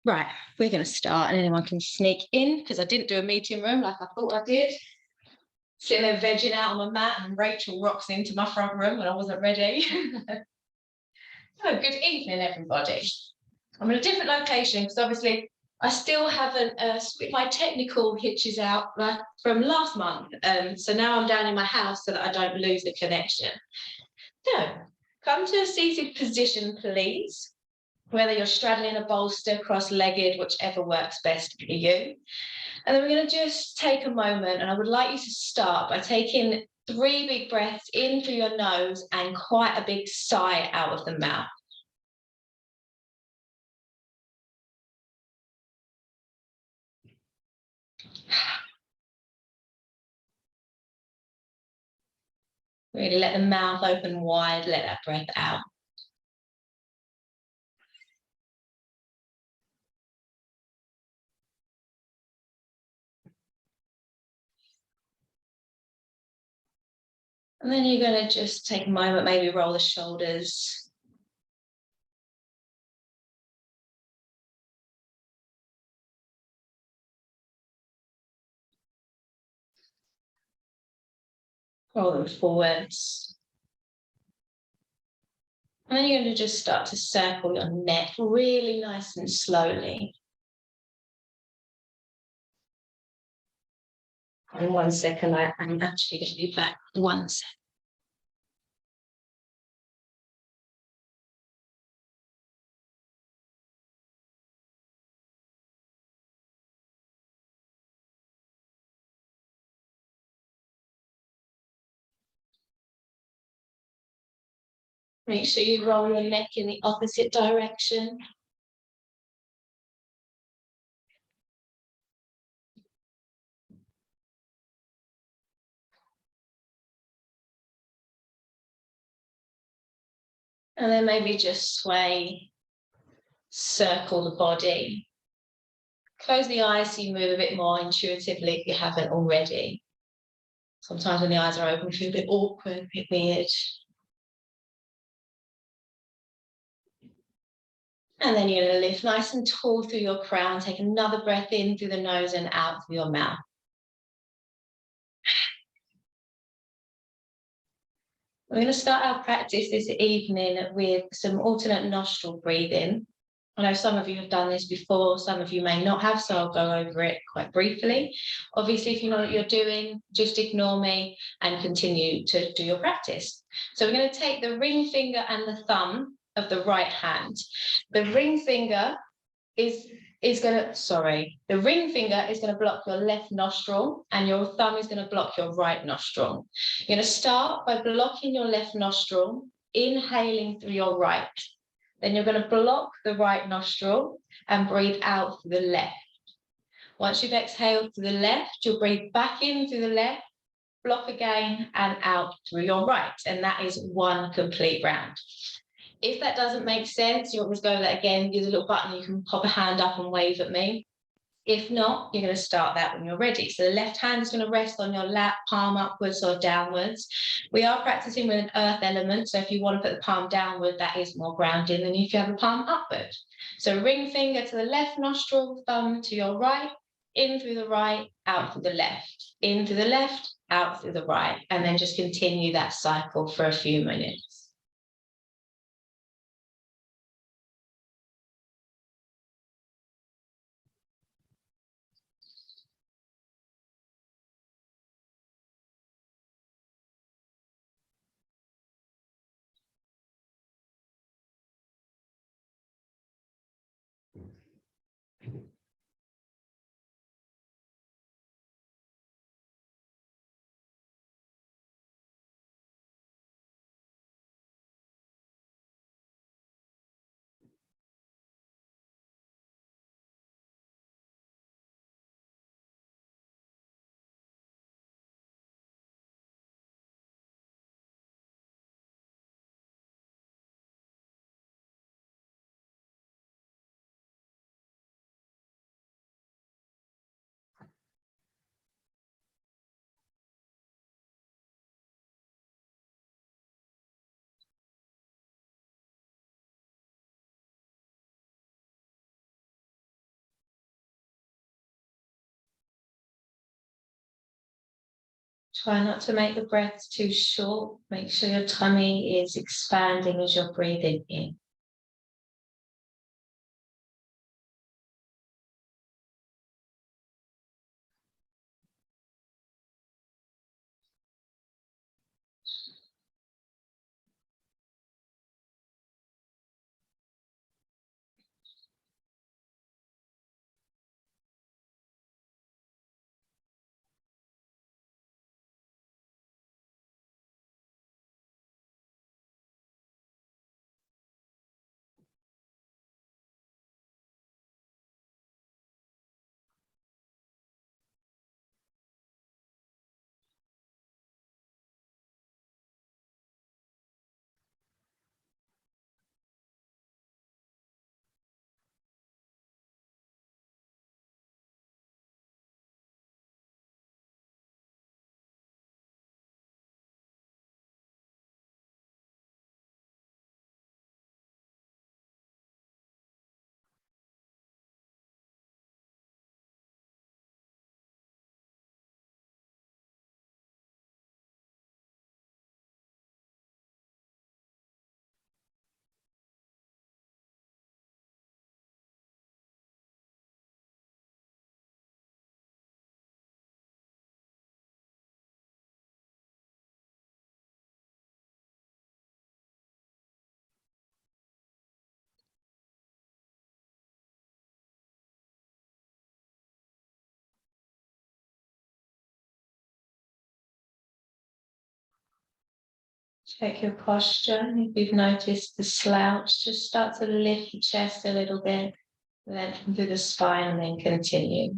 Right, we're going to start and anyone can sneak in because I didn't do a meeting room like I thought I did. Sitting there vegging out on my mat and Rachel rocks into my front room when I wasn't ready. So, good evening, everybody. I'm in a different location because obviously I still haven't, my technical hitches out from last month. So now I'm down in my house so that I don't lose the connection. So, come to a seated position, please. Whether you're straddling a bolster, cross-legged, whichever works best for you. And then we're going to just take a moment, and I would like you to start by taking 3 big breaths in through your nose and quite a big sigh out of the mouth. Really let the mouth open wide, let that breath out. And then you're going to just take a moment, maybe roll the shoulders. Roll them forwards. And then you're going to just start to circle your neck really nice and slowly. In 1 second, I'm actually going to be back. 1 second. Make sure you roll your neck in the opposite direction. And then maybe just sway, circle the body. Close the eyes so you move a bit more intuitively if you haven't already. Sometimes when the eyes are open, you feel a bit awkward, a bit weird. And then you're going to lift nice and tall through your crown. Take another breath in through the nose and out through your mouth. We're going to start our practice this evening with some alternate nostril breathing. I know some of you have done this before, some of you may not have, so I'll go over it quite briefly. Obviously, if you know what you're doing, just ignore me and continue to do your practice. So we're going to take the ring finger and the thumb of the right hand. The ring finger is going to block your left nostril and your thumb is going to block your right nostril. You're going to start by blocking your left nostril, inhaling through your right. Then you're going to block the right nostril and breathe out through the left. Once you've exhaled through the left, you'll breathe back in through the left, block again and out through your right. And that is 1 complete round. If that doesn't make sense, you want me to go over that again, use a little button, you can pop a hand up and wave at me. If not, you're going to start that when you're ready. So the left hand is going to rest on your lap, palm upwards or downwards. We are practicing with an earth element, so if you want to put the palm downward, that is more grounding than if you have a palm upward. So ring finger to the left nostril, thumb to your right, in through the right, out through the left, in through the left, out through the right, and then just continue that cycle for a few minutes. Try not to make the breath too short. Make sure your tummy is expanding as you're breathing in. Check your posture. If you've noticed the slouch, just start to lift the chest a little bit, lengthen through the spine, and then continue.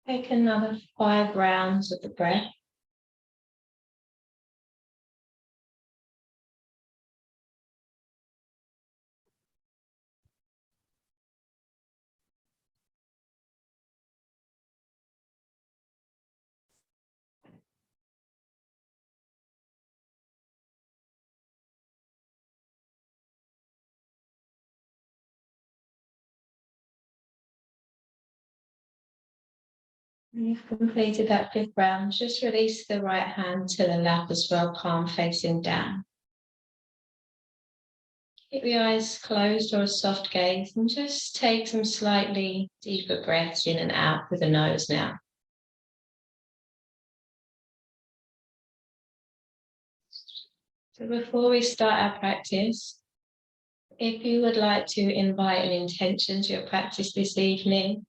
Take another 5 rounds of the breath. When you've completed that 5th round, just release the right hand to the lap as well, palm facing down. Keep the eyes closed or a soft gaze and just take some slightly deeper breaths in and out with the nose now. So before we start our practice, if you would like to invite an intention to your practice this evening,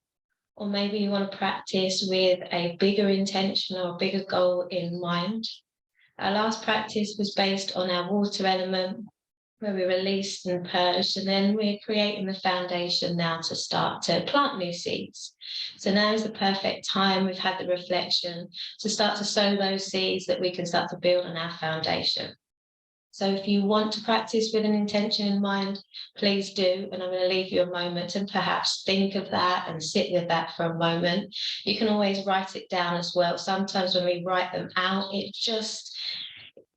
or maybe you want to practice with a bigger intention or a bigger goal in mind. Our last practice was based on our water element, where we released and purged, and then we're creating the foundation now to start to plant new seeds. So now is the perfect time. We've had the reflection to start to sow those seeds that we can start to build on our foundation. So if you want to practice with an intention in mind, please do. And I'm going to leave you a moment and perhaps think of that and sit with that for a moment. You can always write it down as well. Sometimes when we write them out, it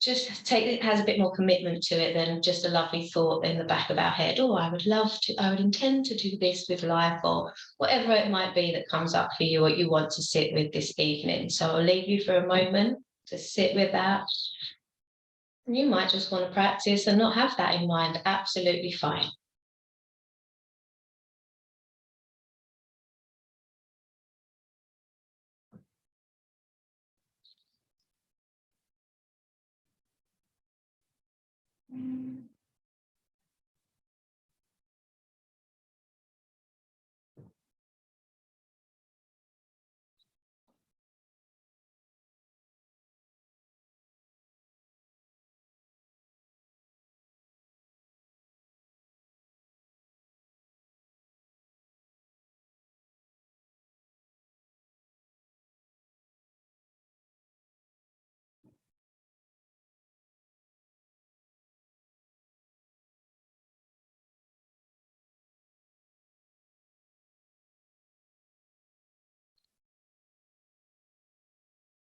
it has a bit more commitment to it than just a lovely thought in the back of our head. Oh, I would intend to do this with life, or whatever it might be that comes up for you, what you want to sit with this evening. So I'll leave you for a moment to sit with that. And you might just want to practice and not have that in mind. Absolutely fine.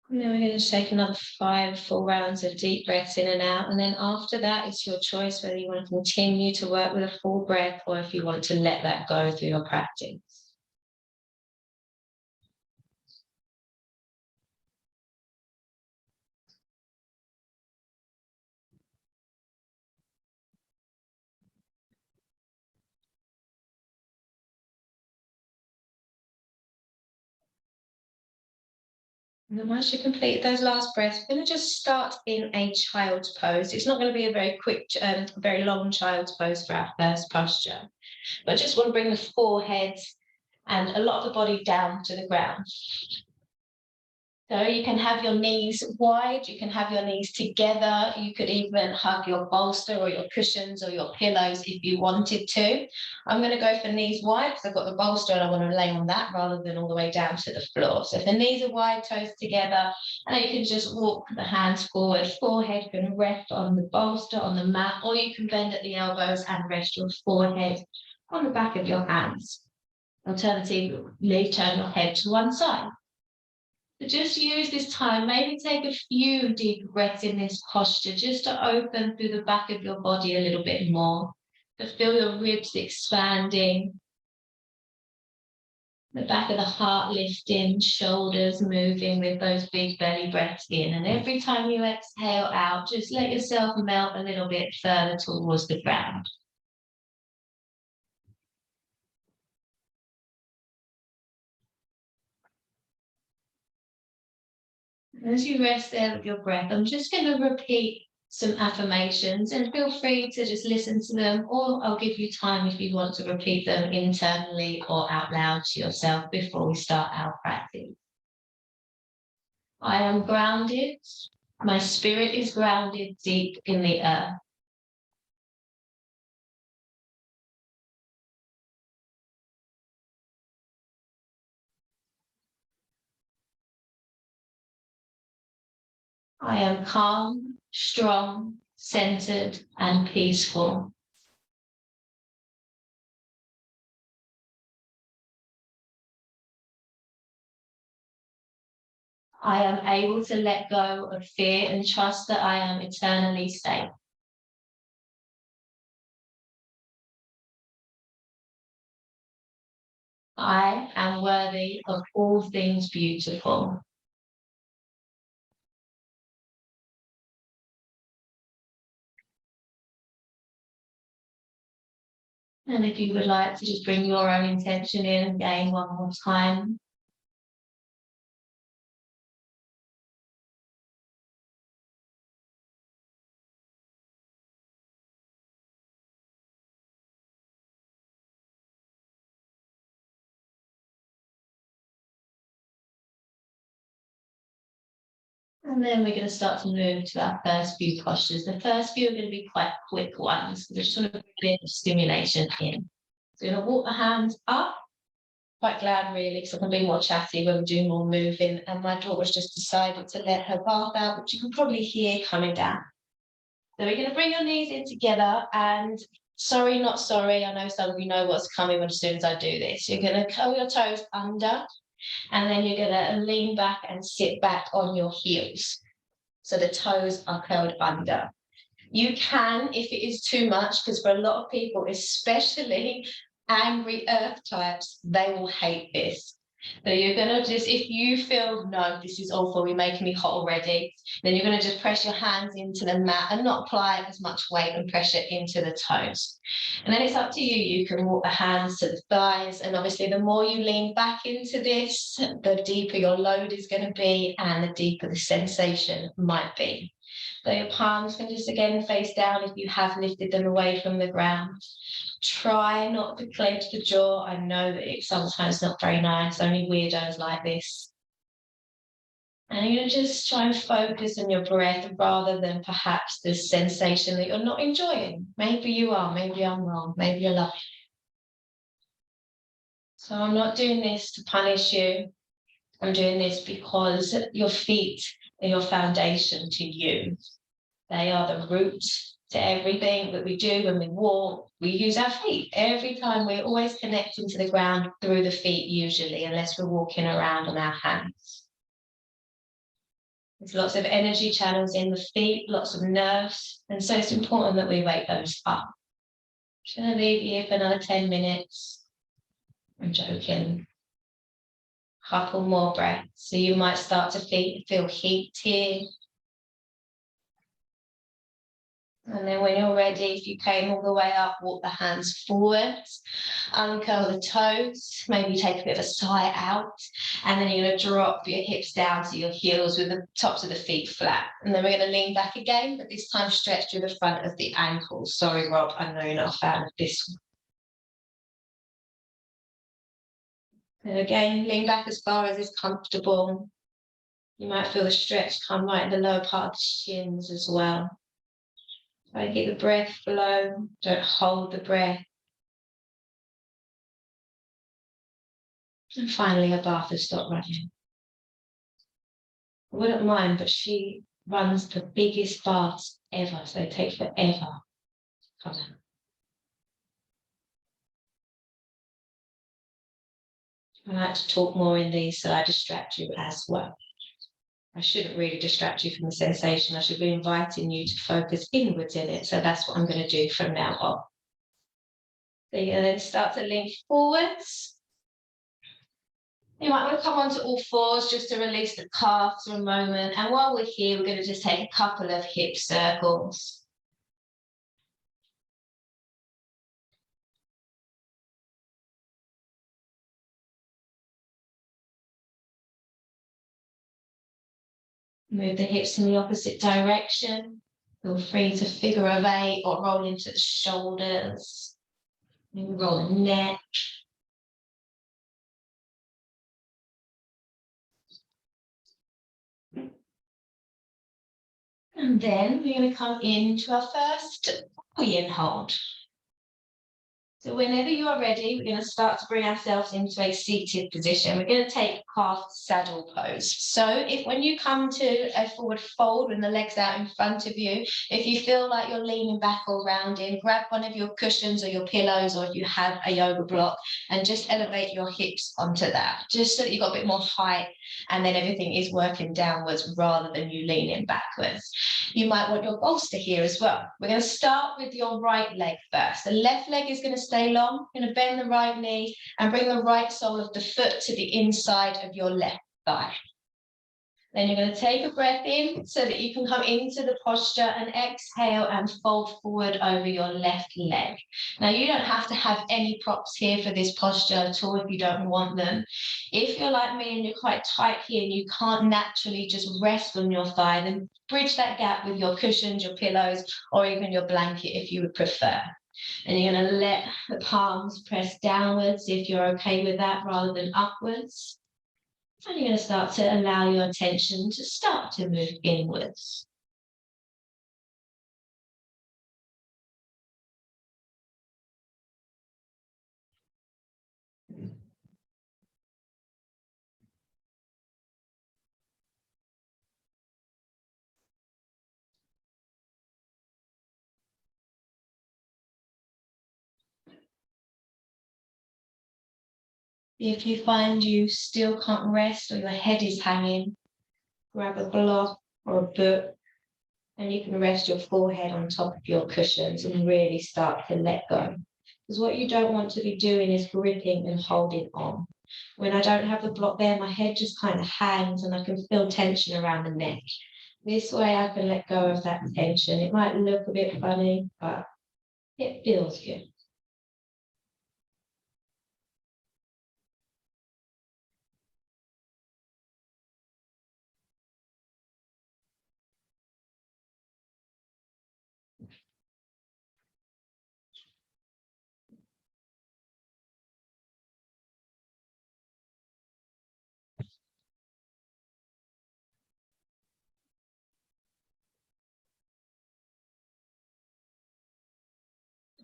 And then we're going to take another 5 full rounds of deep breaths in and out. And then after that, it's your choice whether you want to continue to work with a full breath or if you want to let that go through your practice. And then once you complete those last breaths, we're going to just start in a child's pose. It's not going to be a very quick, very long child's pose for our first posture. But I just want to bring the forehead and a lot of the body down to the ground. So you can have your knees wide, you can have your knees together, you could even hug your bolster or your cushions or your pillows if you wanted to. I'm going to go for knees wide because I've got the bolster and I want to lay on that rather than all the way down to the floor. So if the knees are wide, toes together, and you can just walk the hands forward, forehead can rest on the bolster, on the mat, or you can bend at the elbows and rest your forehead on the back of your hands. Alternatively, turn your head to one side. So just use this time, maybe take a few deep breaths in this posture, just to open through the back of your body a little bit more. To feel your ribs expanding, the back of the heart lifting, shoulders moving with those big belly breaths in. And every time you exhale out, just let yourself melt a little bit further towards the ground. As you rest there with your breath, I'm just going to repeat some affirmations and feel free to just listen to them, or I'll give you time if you want to repeat them internally or out loud to yourself before we start our practice. I am grounded. My spirit is grounded deep in the earth. I am calm, strong, centered, and peaceful. I am able to let go of fear and trust that I am eternally safe. I am worthy of all things beautiful. And if you would like to just bring your own intention in again one more time. And then we're going to start to move to our first few postures. The first few are going to be quite quick ones. We're just going to bring a bit of stimulation in. So we're going to walk the hands up. Quite glad really, because I can be more chatty when we do more moving. And my daughter's just decided to let her bath out, which you can probably hear coming down. So we're going to bring your knees in together, and sorry, not sorry, I know some of you know what's coming as soon as I do this. You're going to curl your toes under, and then you're going to lean back and sit back on your heels. So the toes are curled under. You can, if it is too much, because for a lot of people, especially angry earth types, they will hate this. So you're going to just, if you feel, no, this is awful, you're making me hot already, then you're going to just press your hands into the mat and not apply as much weight and pressure into the toes. And then it's up to you. You can walk the hands to the thighs. And obviously, the more you lean back into this, the deeper your load is going to be and the deeper the sensation might be. So your palms can just again face down if you have lifted them away from the ground. Try not to clench the jaw. I know that it's sometimes not very nice, only weirdos like this. And you're going to just try and focus on your breath rather than perhaps the sensation that you're not enjoying. Maybe you are, maybe I'm wrong, maybe you're loving it. So I'm not doing this to punish you. I'm doing this because your feet are your foundation to you. They are the root to everything that we do when we walk. We use our feet. Every time we're always connecting to the ground through the feet usually, unless we're walking around on our hands. There's lots of energy channels in the feet, lots of nerves, and so it's important that we wake those up. I'm going to leave you here for another 10 minutes. I'm joking. Couple more breaths. So you might start to feel heat here. And then when you're ready, if you came all the way up, walk the hands forwards, uncurl the toes, maybe take a bit of a sigh out, and then you're going to drop your hips down to your heels with the tops of the feet flat. And then we're going to lean back again, but this time stretch through the front of the ankles. Sorry, Rob, I know you're not a fan of this one. And again, lean back as far as is comfortable. You might feel the stretch come right in the lower part of the shins as well. Try to keep the breath flow, don't hold the breath. And finally, a bath has stopped running. I wouldn't mind, but she runs the biggest baths ever, so it takes forever. Come on. I like to talk more in these, so I distract you as well. I shouldn't really distract you from the sensation. I should be inviting you to focus inwards in it. So that's what I'm going to do from now on. So you're going to then start to lean forwards. You might want to come onto all fours just to release the calves for a moment. And while we're here, we're going to just take a couple of hip circles. Move the hips in the opposite direction. Feel free to figure of 8 or roll into the shoulders. Maybe roll the neck. And then we're going to come into our first yin hold. So whenever you are ready, we're going to start to bring ourselves into a seated position. We're going to take half saddle pose. So when you come to a forward fold with the legs out in front of you, if you feel like you're leaning back or rounding, grab one of your cushions or your pillows, or if you have a yoga block, and just elevate your hips onto that, just so that you've got a bit more height, and then everything is working downwards rather than you leaning backwards. You might want your bolster here as well. We're going to start with your right leg first. The left leg is going to stay long. You're going to bend the right knee and bring the right sole of the foot to the inside of your left thigh. Then you're going to take a breath in so that you can come into the posture, and exhale and fold forward over your left leg. Now, you don't have to have any props here for this posture at all if you don't want them. If you're like me and you're quite tight here and you can't naturally just rest on your thigh, then bridge that gap with your cushions, your pillows, or even your blanket if you would prefer. And you're going to let the palms press downwards if you're okay with that, rather than upwards. And you're going to start to allow your attention to start to move inwards. If you find you still can't rest or your head is hanging, grab a block or a book and you can rest your forehead on top of your cushions and really start to let go. Because what you don't want to be doing is gripping and holding on. When I don't have the block there, my head just kind of hangs and I can feel tension around the neck. This way I can let go of that tension. It might look a bit funny, but it feels good.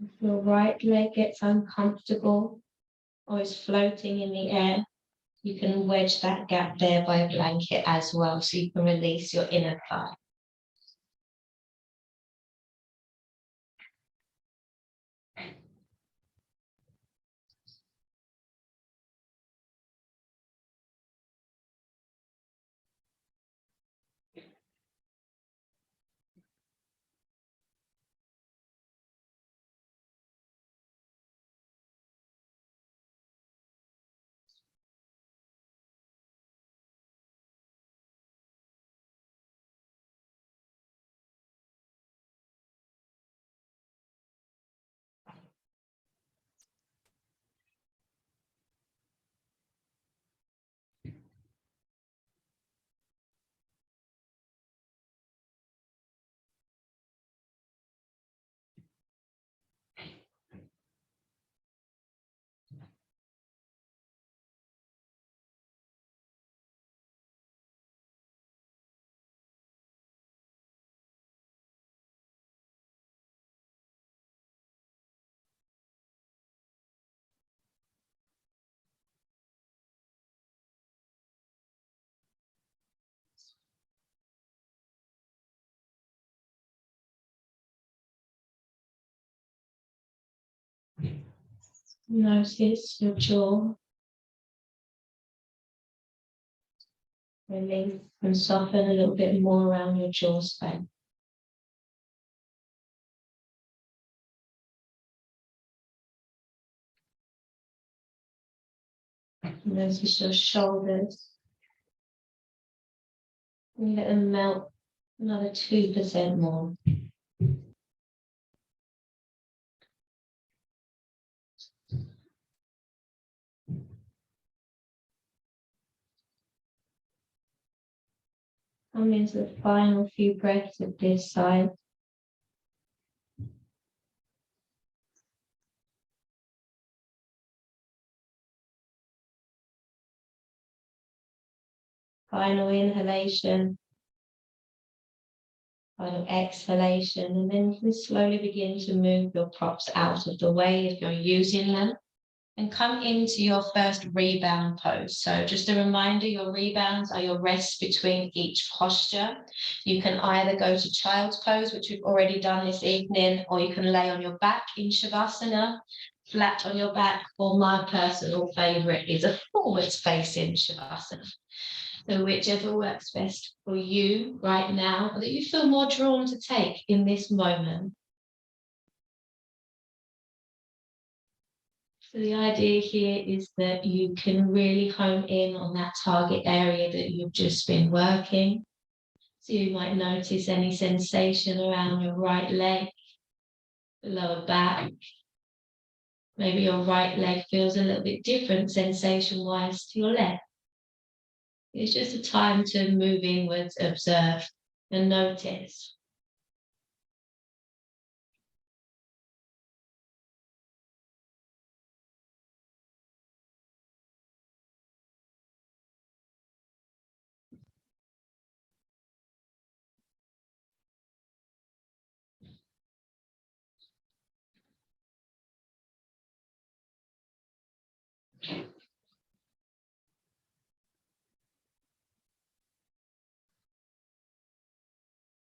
If your right leg gets uncomfortable or is floating in the air, you can wedge that gap there by a blanket as well, so you can release your inner thigh. Notice your jaw. Release and soften a little bit more around your jaw space. Notice your shoulders. And let them melt another 2% more. Come into the final few breaths of this side. Final inhalation. Final exhalation. And then you can slowly begin to move your props out of the way if you're using them. And come into your first rebound pose. So just a reminder, your rebounds are your rests between each posture. You can either go to child's pose, which we've already done this evening, or you can lay on your back in Shavasana, flat on your back, or my personal favorite is a forwards facing Shavasana. So whichever works best for you right now, or that you feel more drawn to take in this moment. So the idea here is that you can really hone in on that target area that you've just been working. So you might notice any sensation around your right leg, the lower back. Maybe your right leg feels a little bit different sensation-wise to your left. It's just a time to move inwards, observe, and notice.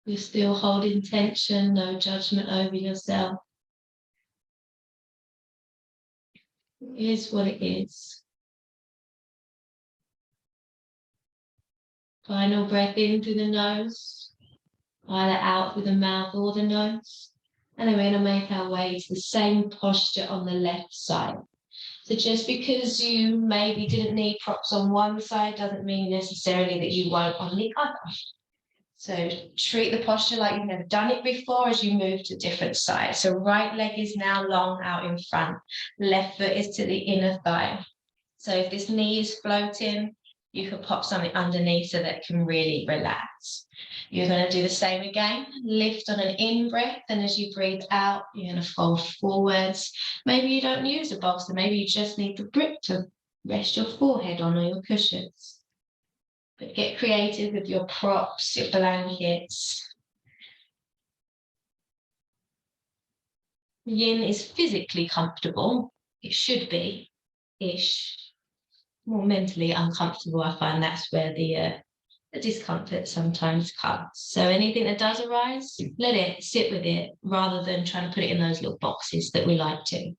You're still holding tension, no judgment over yourself. It is what it is. Final breath in through the nose, either out through the mouth or the nose. And then we're going to make our way to the same posture on the left side. So just because you maybe didn't need props on one side doesn't mean necessarily that you won't on the other. So treat the posture like you've never done it before as you move to different sides. So right leg is now long out in front. Left foot is to the inner thigh. So if this knee is floating, you can pop something underneath so that it can really relax. You're going to do the same again. Lift on an in breath, and as you breathe out, you're going to fold forwards. Maybe you don't use a bolster. Maybe you just need the grip to rest your forehead on or your cushions. But get creative with your props, your blankets. Yin is physically comfortable. It should be ish. More mentally uncomfortable, I find that's where the discomfort sometimes comes. So anything that does arise, let it sit with it rather than trying to put it in those little boxes that we like to.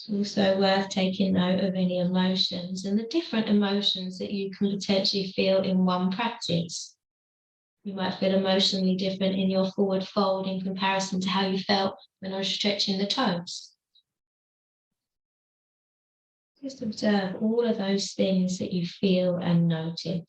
It's also worth taking note of any emotions and the different emotions that you can potentially feel in one practice. You might feel emotionally different in your forward fold in comparison to how you felt when I was stretching the toes. Just observe all of those things that you feel and notice.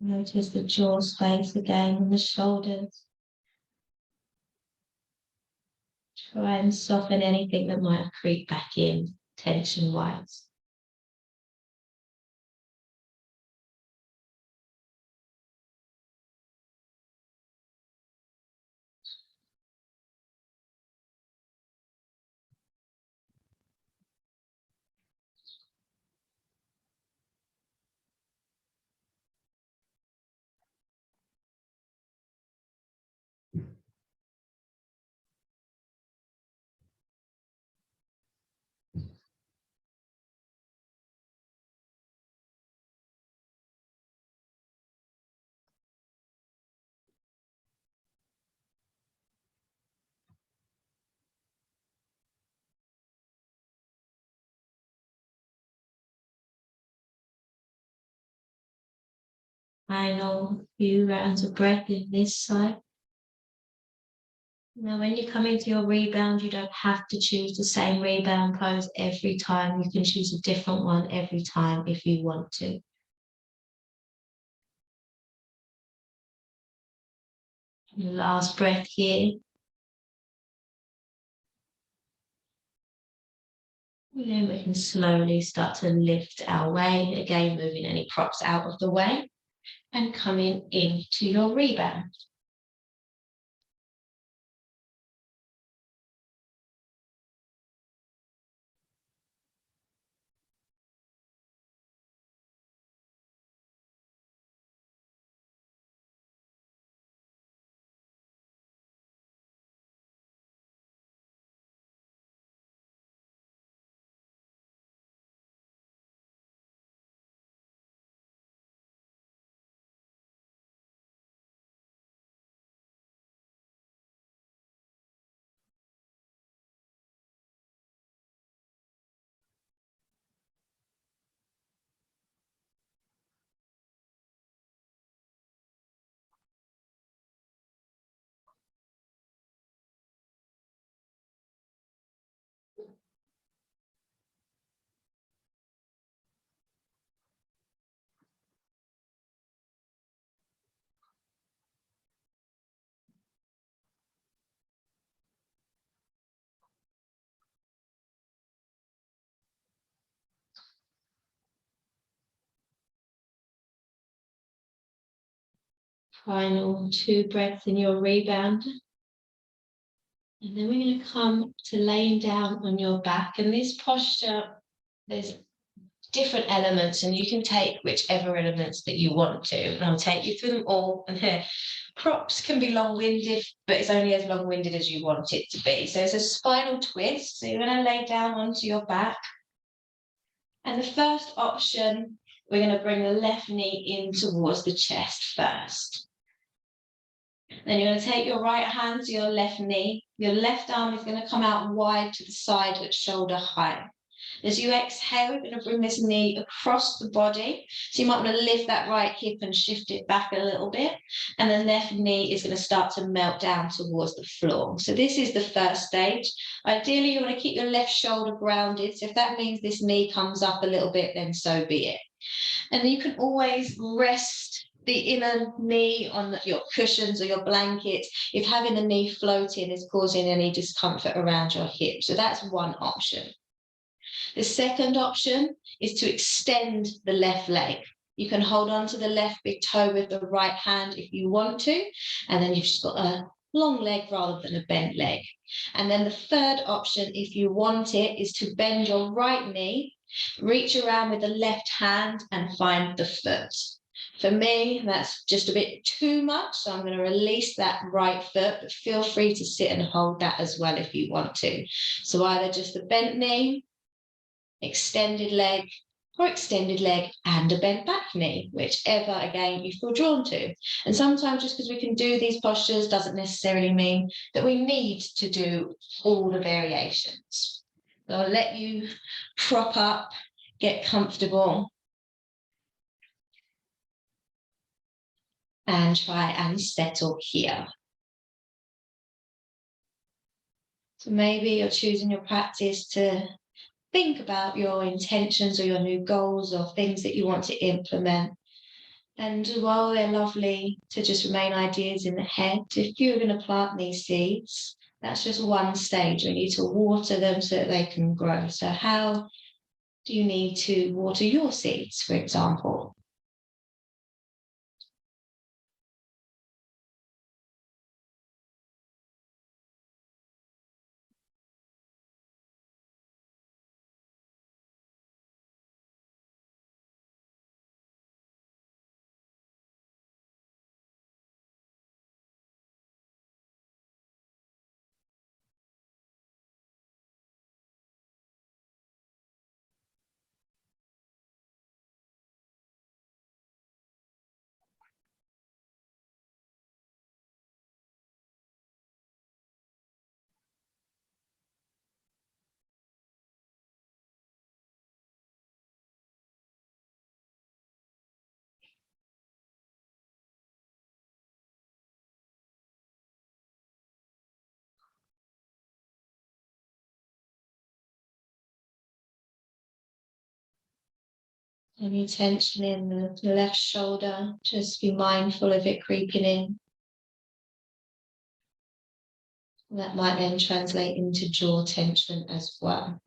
Notice the jaw space again on the shoulders. Try and soften anything that might have creeped back in, tension-wise. Final few rounds of breath in this side. Now, when you come into your rebound, you don't have to choose the same rebound pose every time. You can choose a different one every time if you want to. Last breath here. And then we can slowly start to lift our way, again moving any props out of the way and coming into your rebound. Final 2 breaths in your rebound. And then we're going to come to laying down on your back. And this posture, there's different elements, and you can take whichever elements that you want to. And I'll take you through them all. And props can be long-winded, but it's only as long-winded as you want it to be. So it's a spinal twist. So you're going to lay down onto your back. And the first option, we're going to bring the left knee in towards the chest first. Then you're going to take your right hand to your left knee. Your left arm is going to come out wide to the side at shoulder height. As you exhale, you're going to bring this knee across the body. So you might want to lift that right hip and shift it back a little bit. And the left knee is going to start to melt down towards the floor. So this is the first stage. Ideally, you want to keep your left shoulder grounded. So if that means this knee comes up a little bit, then so be it. And then you can always rest the inner knee on your cushions or your blankets if having the knee floating is causing any discomfort around your hip. So that's one option. The second option is to extend the left leg. You can hold on to the left big toe with the right hand if you want to, and then you've just got a long leg rather than a bent leg. And then the third option, if you want it, is to bend your right knee, reach around with the left hand and find the foot. For me, that's just a bit too much, so I'm going to release that right foot, but feel free to sit and hold that as well if you want to. So either just a bent knee, extended leg, or extended leg and a bent back knee, whichever, again, you feel drawn to. And sometimes just because we can do these postures doesn't necessarily mean that we need to do all the variations. So I'll let you prop up, get comfortable, and try and settle here. So maybe you're choosing your practice to think about your intentions or your new goals or things that you want to implement. And while they're lovely to just remain ideas in the head, if you're going to plant these seeds, that's just one stage. We need to water them so that they can grow. So how do you need to water your seeds, for example? Any tension in the left shoulder, just be mindful of it creeping in. That might then translate into jaw tension as well.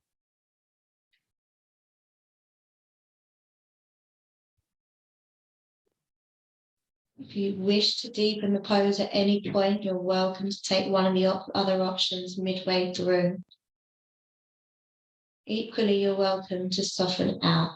If you wish to deepen the pose at any point, you're welcome to take one of the other options midway through. Equally, you're welcome to soften out.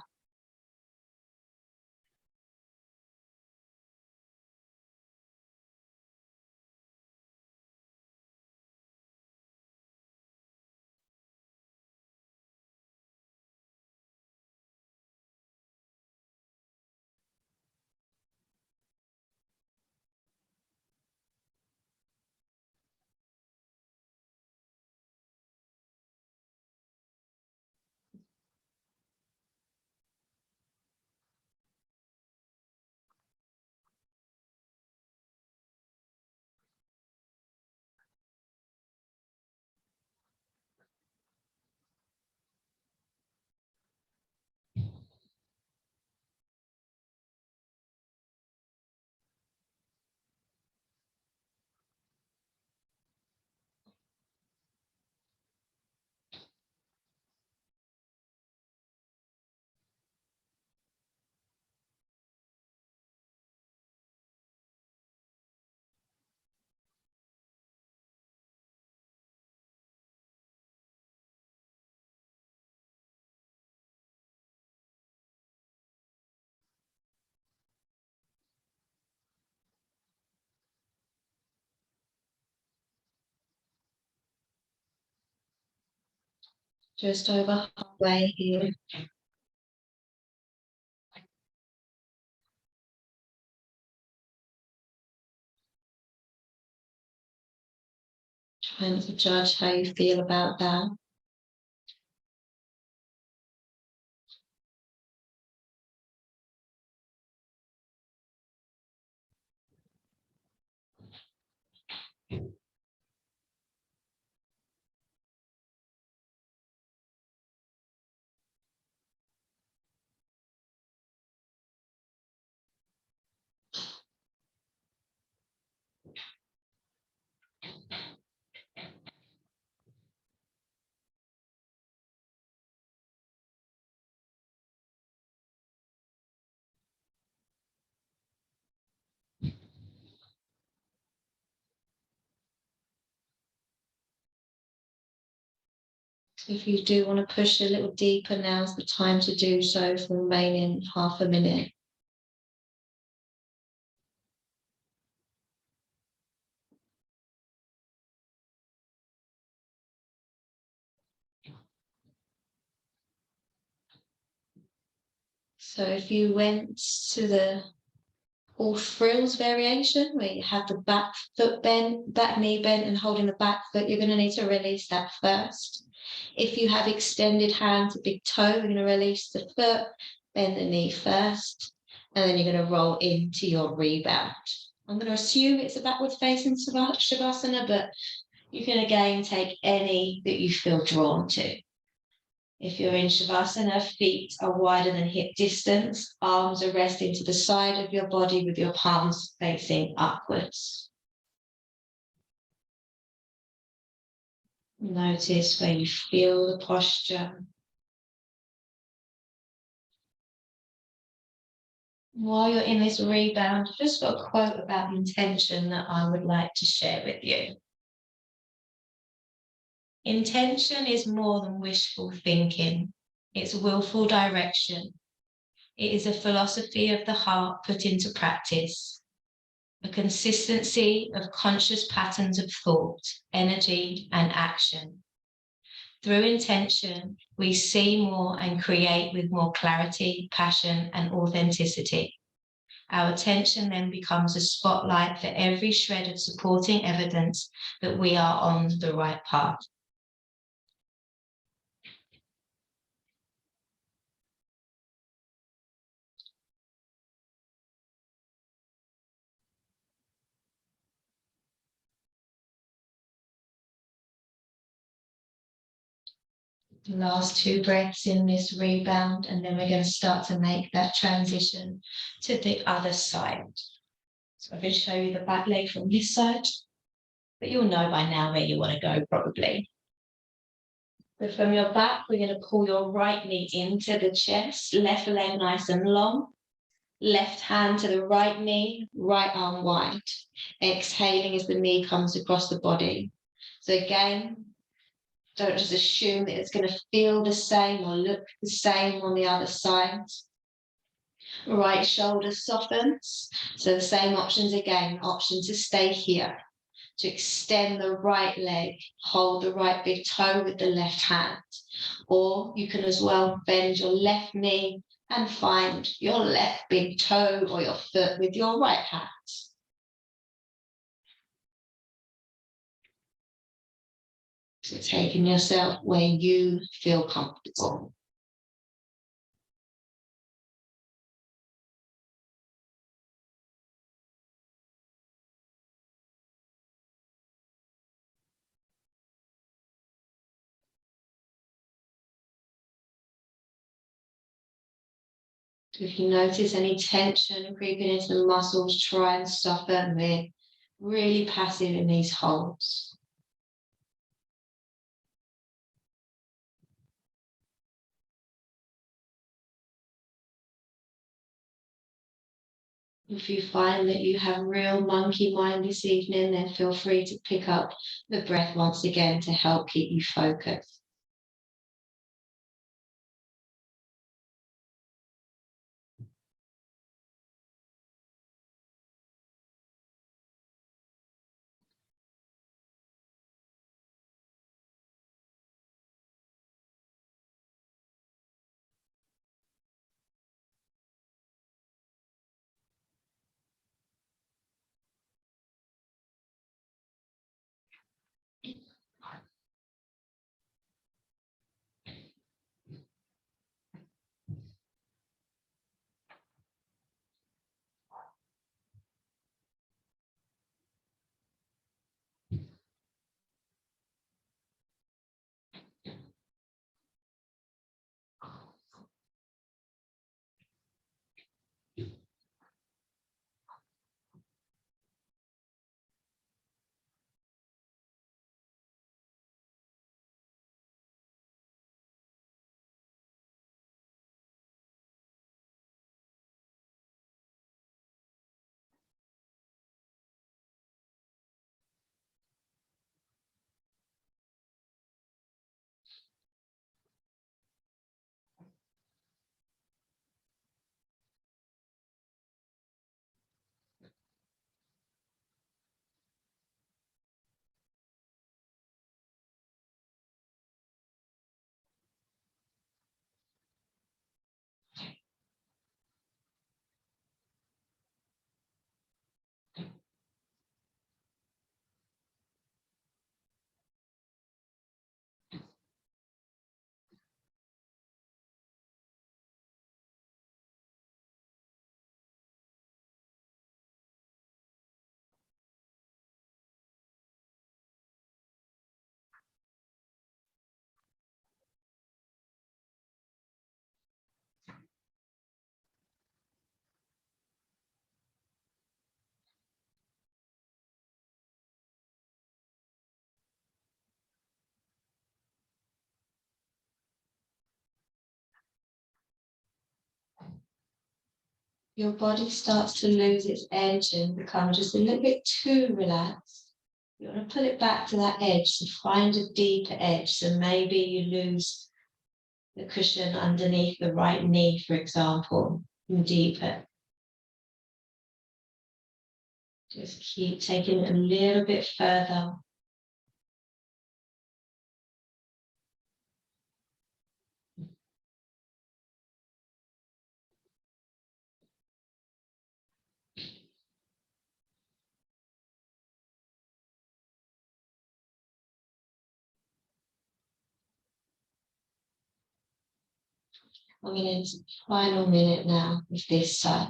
Just over halfway here. Trying to judge how you feel about that. If you do want to push a little deeper, now's the time to do so for the remaining half a minute. So if you went to the all frills variation, where you have the back foot bent, back knee bent and holding the back foot, you're going to need to release that first. If you have extended hand to big toe, we're going to release the foot, bend the knee first, and then you're going to roll into your rebound. I'm going to assume it's a backward facing Shavasana, but you can again take any that you feel drawn to. If you're in Shavasana, feet are wider than hip distance, arms are resting to the side of your body with your palms facing upwards. Notice where you feel the posture. While you're in this rebound, I've just got a quote about intention that I would like to share with you. Intention is more than wishful thinking. It's willful direction. It is a philosophy of the heart put into practice, a consistency of conscious patterns of thought, energy, and action. Through intention, we see more and create with more clarity, passion, and authenticity. Our attention then becomes a spotlight for every shred of supporting evidence that we are on the right path. Last 2 breaths in this rebound, and then we're going to start to make that transition to the other side. So I'm going to show you the back leg from this side, but you'll know by now where you want to go probably. So from your back, we're going to pull your right knee into the chest, left leg nice and long, left hand to the right knee, right arm wide. Exhaling as the knee comes across the body. So again, don't just assume that it's going to feel the same or look the same on the other side. Right shoulder softens. So the same options again, option to stay here, to extend the right leg, hold the right big toe with the left hand. Or you can as well bend your left knee and find your left big toe or your foot with your right hand. So taking yourself where you feel comfortable. If you notice any tension creeping into the muscles, try and soften. We're really passive in these holds. If you find that you have real monkey mind this evening, then feel free to pick up the breath once again to help keep you focused. your body starts to lose its edge and become just a little bit too relaxed, you want to pull it back to that edge, so find a deeper edge. So maybe you lose the cushion underneath the right knee, for example, and deepen. Just keep taking it a little bit further. I'm going to final minute now with this side.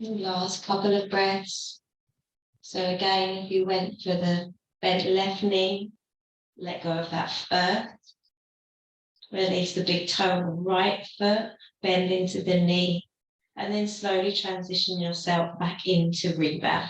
Last couple of breaths. So again, if you went for the bent left knee, let go of that first. Release the big toe on the right foot, bend into the knee, and then slowly transition yourself back into rebound.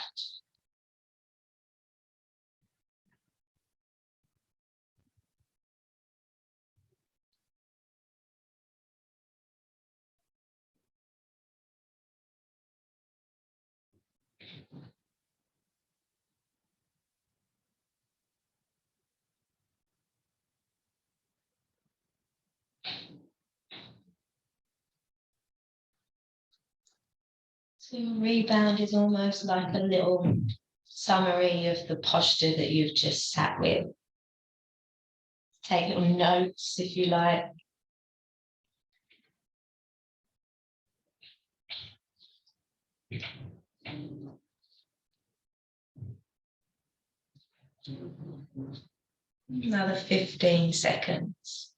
So rebound is almost like a little summary of the posture that you've just sat with. Take little notes if you like. Another 15 seconds.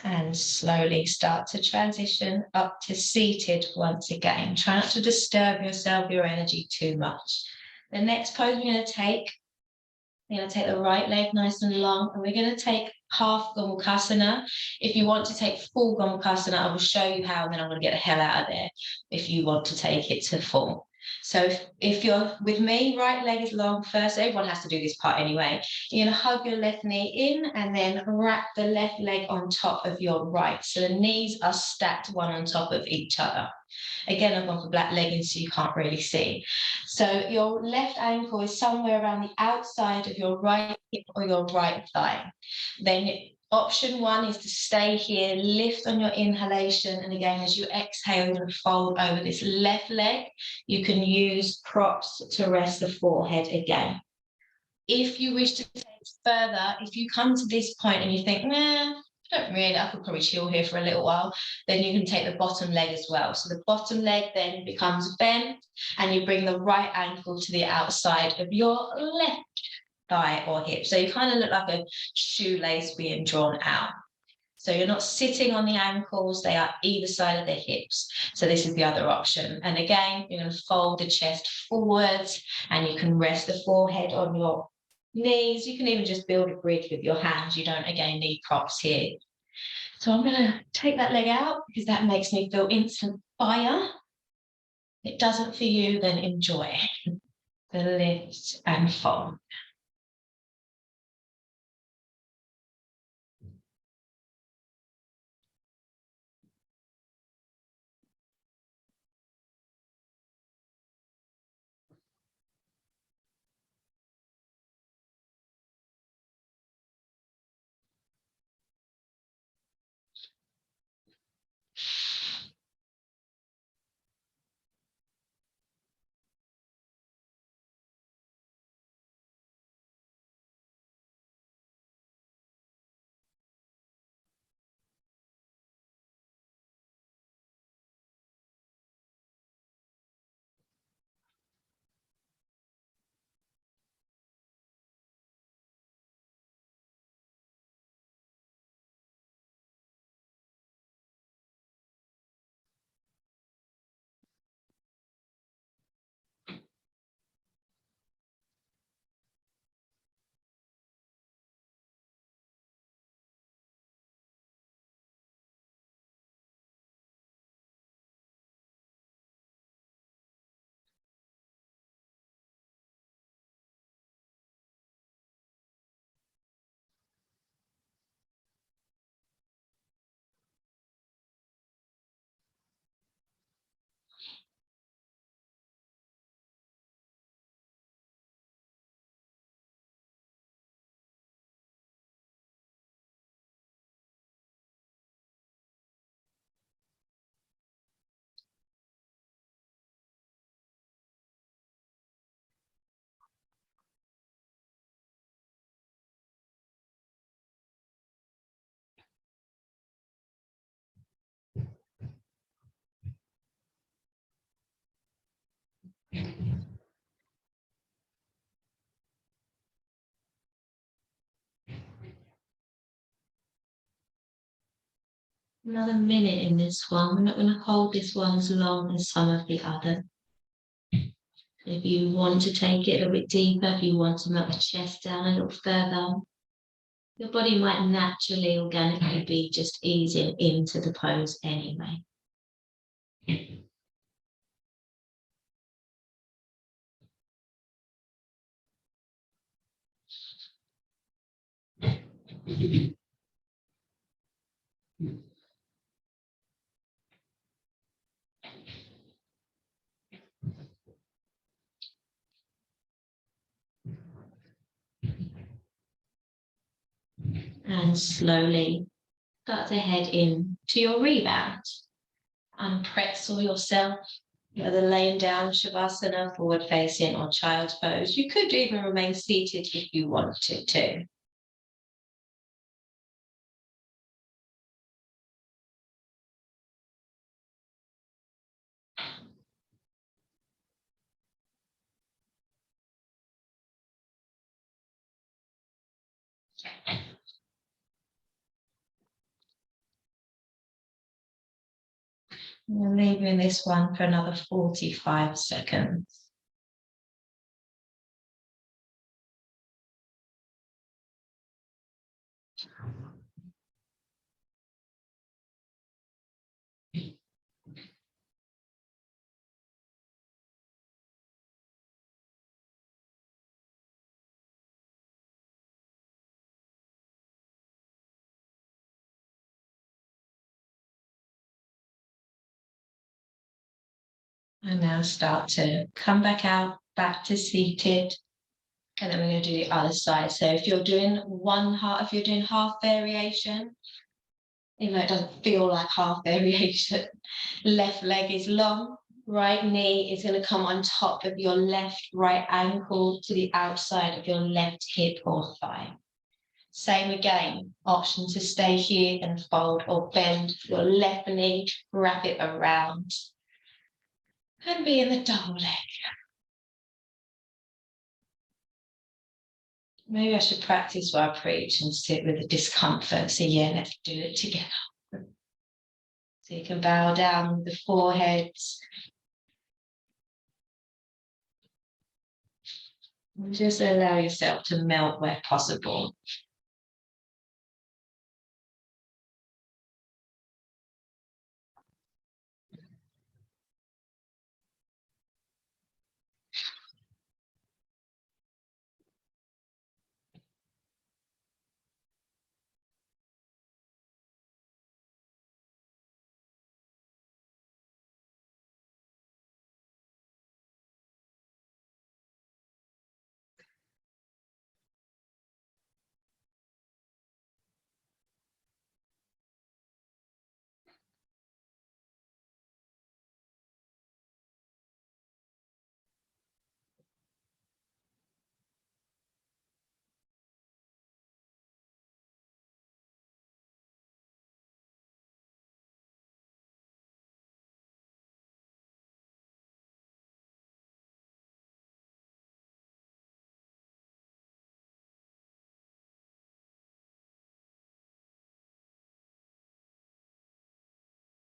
And slowly start to transition up to seated once again. Try not to disturb yourself, your energy too much. The next pose we're going to take, we're going to take the right leg nice and long, and we're going to take half Gomukhasana. If you want to take full Gomukhasana, I will show you how, and then I'm going to get the hell out of there if you want to take it to full. So if you're with me, right leg is long first. Everyone has to do this part anyway. You're going to hug your left knee in and then wrap the left leg on top of your right. So the knees are stacked one on top of each other. Again, I've gone for black leggings so you can't really see. So your left ankle is somewhere around the outside of your right hip or your right thigh. Then option one is to stay here, lift on your inhalation. And again, as you exhale, you're going to fold over this left leg. You can use props to rest the forehead again. If you wish to take it further, if you come to this point and you think, nah, I don't really, I could probably chill here for a little while, then you can take the bottom leg as well. So the bottom leg then becomes bent and you bring the right ankle to the outside of your left thigh or hip. So you kind of look like a shoelace being drawn out. So you're not sitting on the ankles, they are either side of the hips. So this is the other option. And again, you're going to fold the chest forwards and you can rest the forehead on your knees. You can even just build a bridge with your hands. You don't, again, need props here. So I'm going to take that leg out because that makes me feel instant fire. If it doesn't for you, then enjoy the lift and fold. Another minute in this one. We're not going to hold this one as long as some of the other. If you want to take it a little bit deeper, if you want to melt the chest down a little further, your body might naturally, organically be just easing into the pose anyway. And slowly start to head in to your rebound. Unpretzel yourself, whether laying down, Shavasana, forward facing, or child's pose. You could even remain seated if you wanted to. We'll leave you in this one for another 45 seconds. And now start to come back out, back to seated. And then we're going to do the other side. So if you're doing if you're doing half variation, even though it doesn't feel like half variation, left leg is long, right knee is going to come on top of your left right ankle to the outside of your left hip or thigh. Same again, option to stay here and fold or bend your left knee, wrap it around, and be in the double leg. Maybe I should practice what I preach and sit with the discomfort. So yeah, let's do it together. So you can bow down the foreheads. And just allow yourself to melt where possible.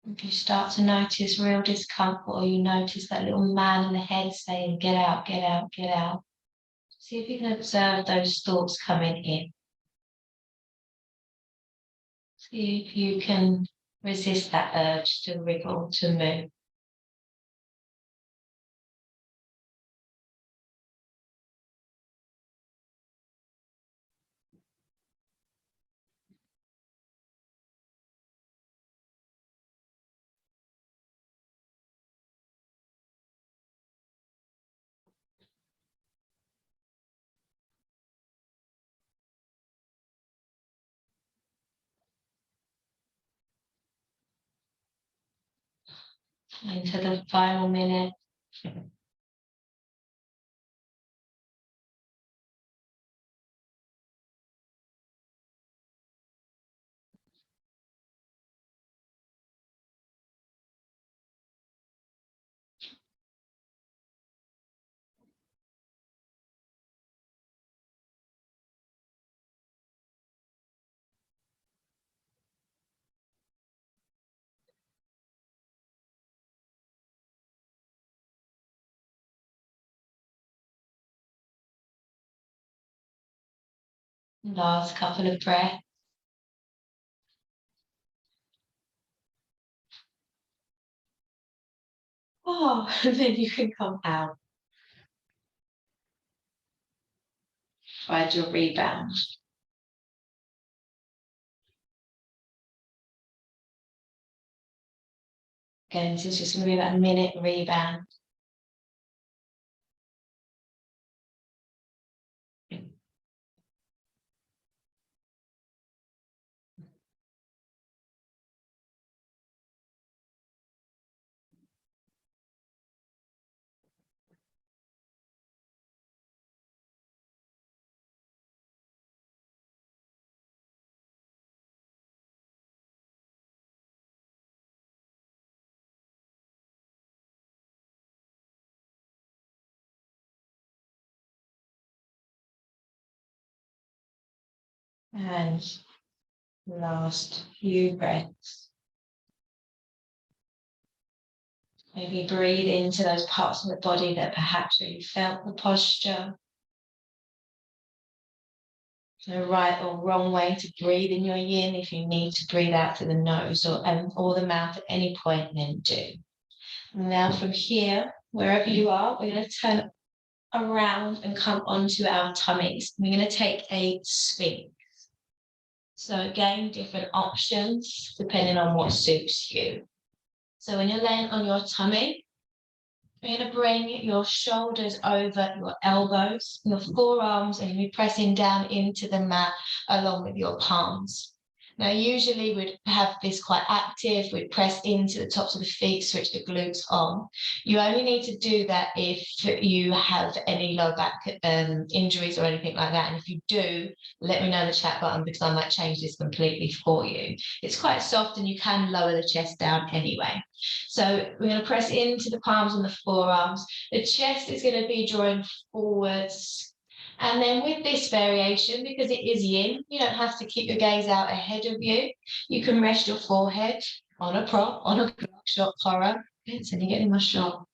If you start to notice real discomfort, or you notice that little man in the head saying, get out, get out, get out, see if you can observe those thoughts coming in. See if you can resist that urge to wriggle, to move. Into the final minute. Last couple of breaths. Oh, and then you can come out. Find your rebound. Again, this is just going to be about a minute rebound. And last few breaths. Maybe breathe into those parts of the body that perhaps you felt the posture. No right or wrong way to breathe in your yin. If you need to breathe out through the nose or the mouth at any point, then do. Now from here, wherever you are, we're going to turn around and come onto our tummies. We're going to take a sphinx. So again, different options depending on what suits you. So when you're laying on your tummy, you're going to bring your shoulders over your elbows, your forearms, and you're pressing down into the mat along with your palms. Now, usually we'd have this quite active. We'd press into the tops of the feet, switch the glutes on. You only need to do that if you have any lower back injuries or anything like that. And if you do, let me know in the chat button because I might change this completely for you. It's quite soft and you can lower the chest down anyway. So we're going to press into the palms and the forearms. The chest is going to be drawing forwards. And then with this variation, because it is yin, you don't have to keep your gaze out ahead of you. You can rest your forehead on a prop, on a shot horror. It's only getting my shot.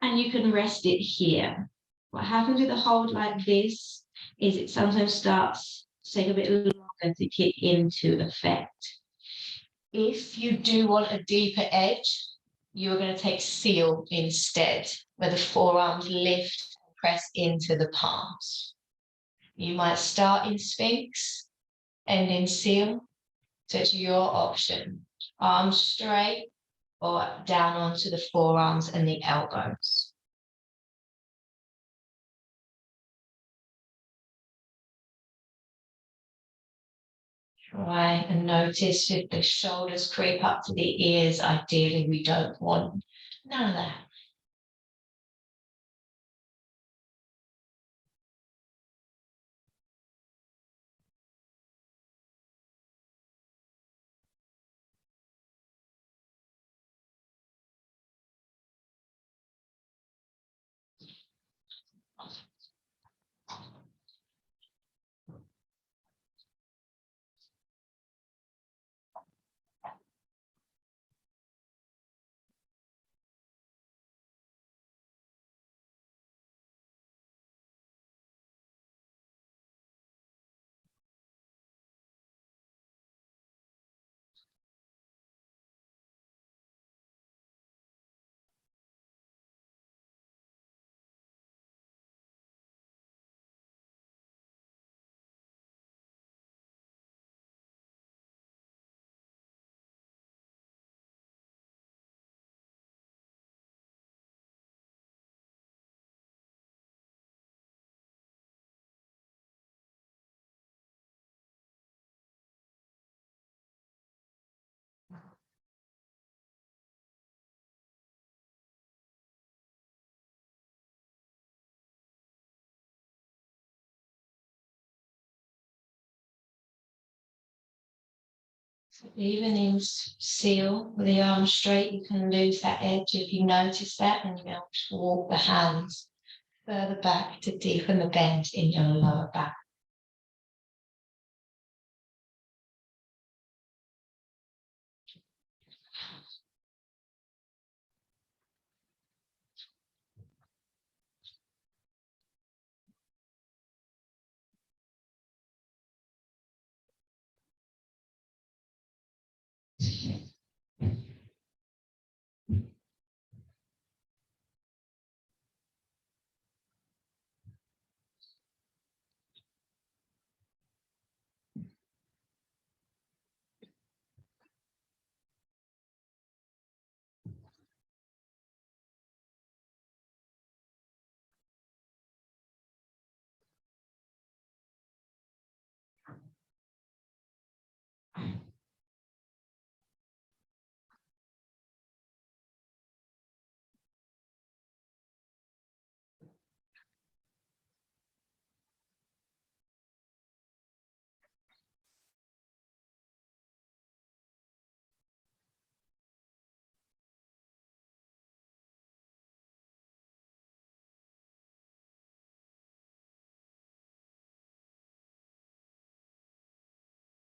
And you can rest it here. What happens with a hold like this is it sometimes starts to take a bit longer to kick into effect. If you do want a deeper edge, you're going to take seal instead, where the forearms lift and press into the palms. You might start in sphinx, end in seal, so it's your option. Arms straight or down onto the forearms and the elbows. Try and notice if the shoulders creep up to the ears. Ideally, we don't want none of that. Even in seal with the arms straight, you can lose that edge if you notice that, and you'll be able to walk the hands further back to deepen the bend in your lower back.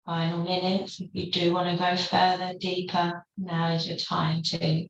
Final minutes. If you do want to go further, deeper, now is your time to.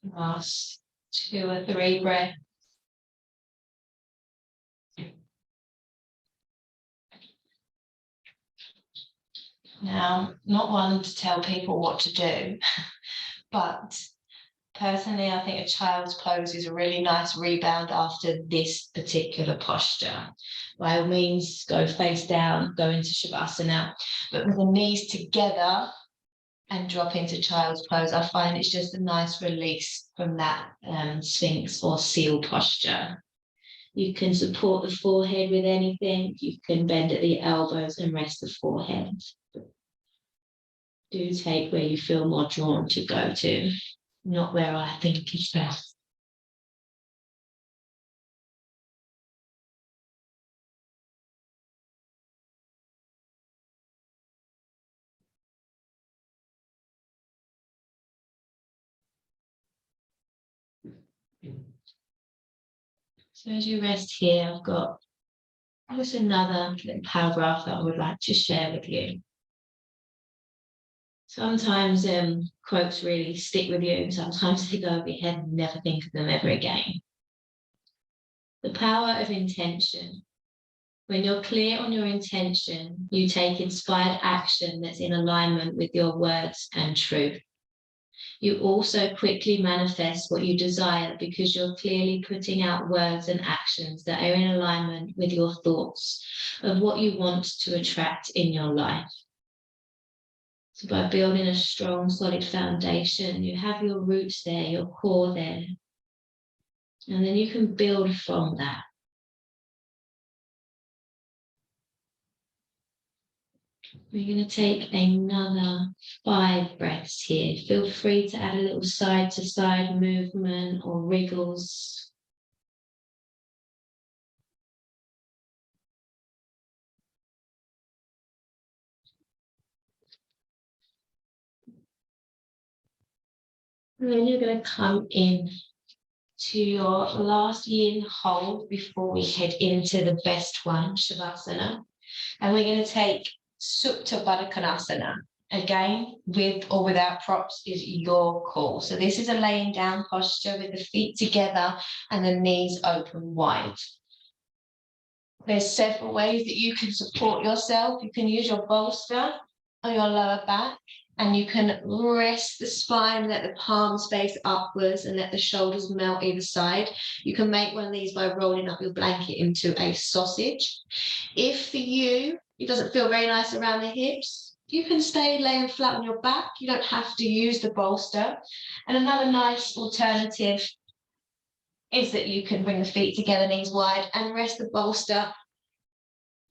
Last 2 or 3 breaths. Now, not one to tell people what to do, but personally, I think a child's pose is a really nice rebound after this particular posture. By all means, go face down, go into Shavasana, but with the knees together and drop into child's pose. I find it's just a nice release from that Sphinx or seal posture. You can support the forehead with anything. You can bend at the elbows and rest the forehead. Do take where you feel more drawn to go to, not where I think is best. So as you rest here, I've got just another little paragraph that I would like to share with you. Sometimes quotes really stick with you, sometimes they go over your head and never think of them ever again. The power of intention. When you're clear on your intention, you take inspired action that's in alignment with your words and truth. You also quickly manifest what you desire because you're clearly putting out words and actions that are in alignment with your thoughts of what you want to attract in your life. So by building a strong, solid foundation, you have your roots there, your core there, and then you can build from that. We're going to take another 5 breaths here. Feel free to add a little side-to-side movement or wriggles. And then you're going to come in to your last yin hold before we head into the best one, Shavasana. And we're going to take Supta Baddha Konasana. Again, with or without props is your call. So this is a laying down posture with the feet together and the knees open wide. There's several ways that you can support yourself. You can use your bolster on your lower back, and you can rest the spine, let the palms face upwards and let the shoulders melt either side. You can make one of these by rolling up your blanket into a sausage. If for you, it doesn't feel very nice around the hips, you can stay laying flat on your back. You don't have to use the bolster. And another nice alternative is that you can bring the feet together, knees wide, and rest the bolster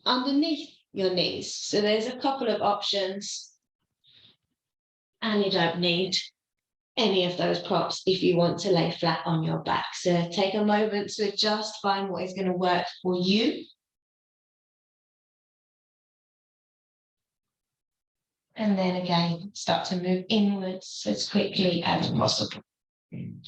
underneath your knees. So there's a couple of options. And you don't need any of those props if you want to lay flat on your back. So take a moment to adjust, find what is going to work for you. And then again, start to move inwards as quickly as possible. I'm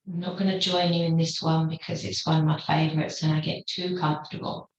not going to join you in this one because it's one of my favorites and I get too comfortable.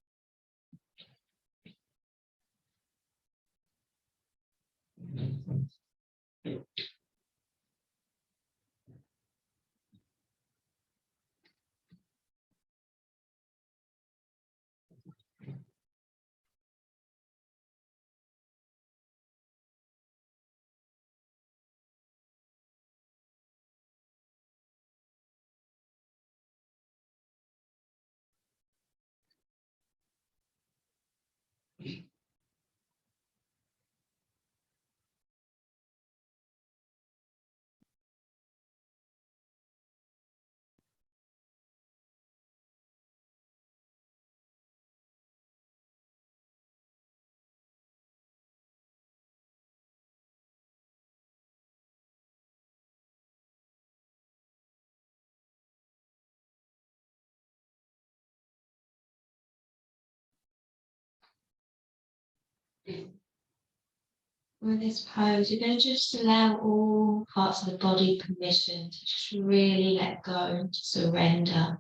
With this pose, you're going to just allow all parts of the body permission to just really let go and to surrender.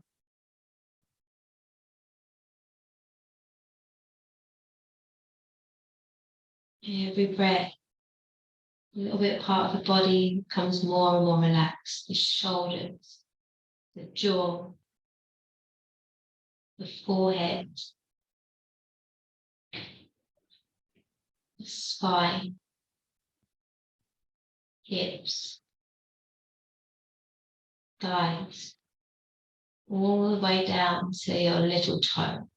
Every breath, a little bit part of the body becomes more and more relaxed. The shoulders, the jaw, the forehead, the spine, hips, thighs, all the way down to your little toe.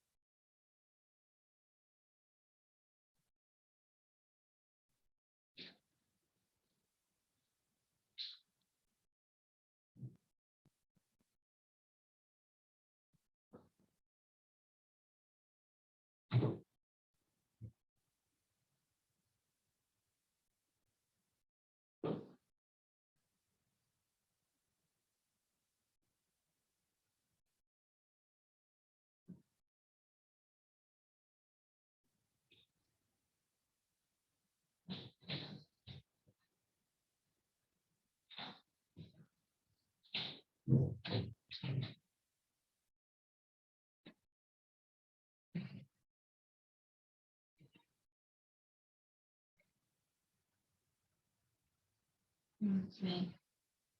Okay.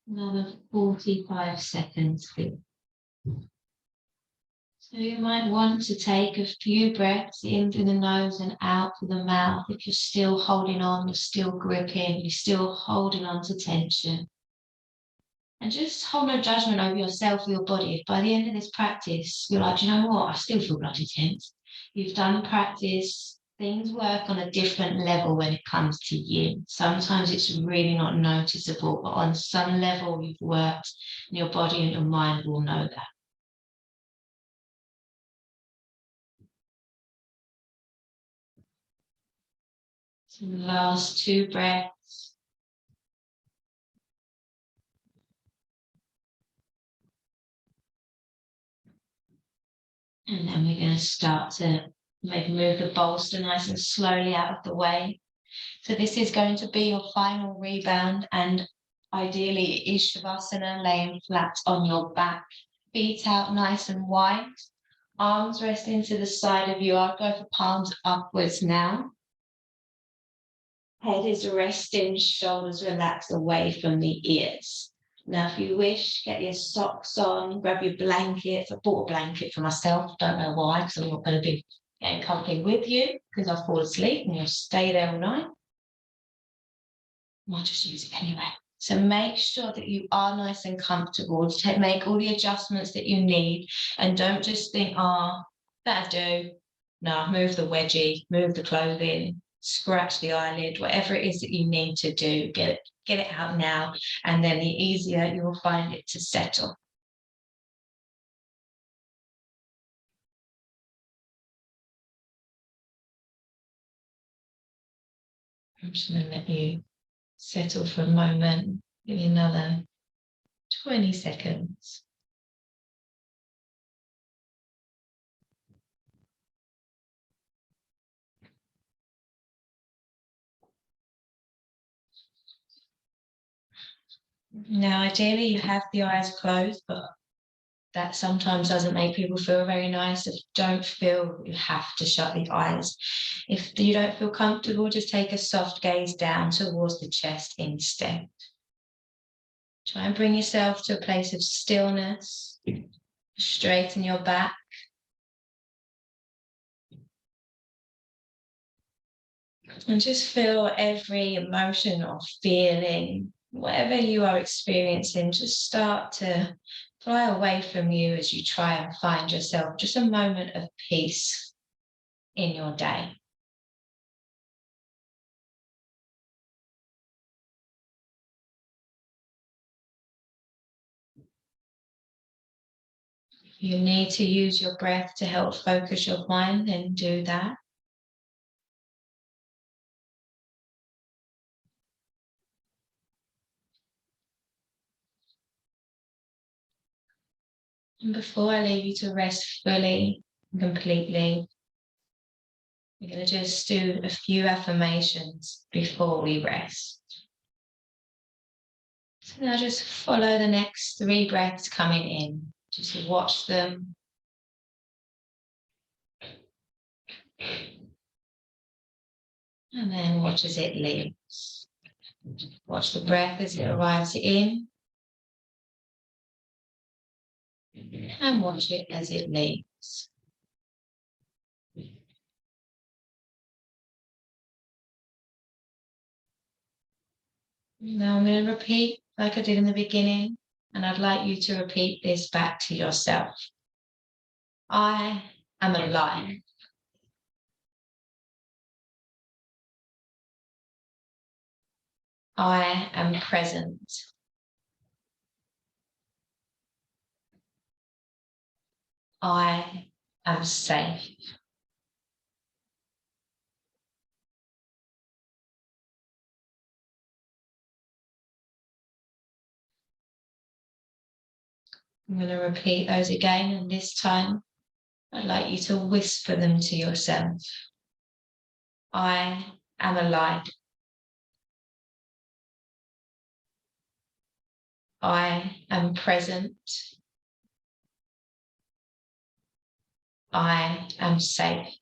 Another 45 seconds here. So you might want to take a few breaths in through the nose and out through the mouth. If you're still holding on, you're still gripping, you're still holding on to tension. And just hold no judgment over yourself or your body. If by the end of this practice, you're like, do you know what? I still feel bloody tense. You've done practice. Things work on a different level when it comes to yin. Sometimes it's really not noticeable, but on some level you've worked and your body and your mind will know that. So the last 2 breaths. And then we're going to start to maybe move the bolster nice and slowly out of the way. So this is going to be your final rebound, and ideally it is Shavasana, laying flat on your back, feet out nice and wide, arms resting to the side of you. I'll go for palms upwards now. Head is resting, shoulders relaxed away from the ears. Now, if you wish, get your socks on, grab your blankets. I bought a blanket for myself. Don't know why, because I'm not going to be getting comfy with you, because I'll fall asleep and you'll stay there all night. Might just use it anyway. So make sure that you are nice and comfortable. Make all the adjustments that you need, and don't just think, oh, that'll do. No, move the wedgie, move the clothing, scratch the eyelid, whatever it is that you need to do, get it out now, and then the easier you will find it to settle. I'm just going to let you settle for a moment. Give you another 20 seconds. Now, ideally, you have the eyes closed, but that sometimes doesn't make people feel very nice. If you don't feel you have to shut the eyes. If you don't feel comfortable, just take a soft gaze down towards the chest instead. Try and bring yourself to a place of stillness. Straighten your back. And just feel every emotion or feeling, whatever you are experiencing, just start to fly away from you as you try and find yourself just a moment of peace in your day. If you need to use your breath to help focus your mind, then do that. And before I leave you to rest fully and completely, We're going to just do a few affirmations before we rest. So now just follow the next 3 breaths coming in. Just watch them. And then watch as it leaves. Watch the breath as it arrives in. And watch it as it leaves. Now I'm going to repeat like I did in the beginning, and I'd like you to repeat this back to yourself. I am alive. I am present. I am safe. I'm going to repeat those again, and this time I'd like you to whisper them to yourself. I am alive. I am present. I am safe.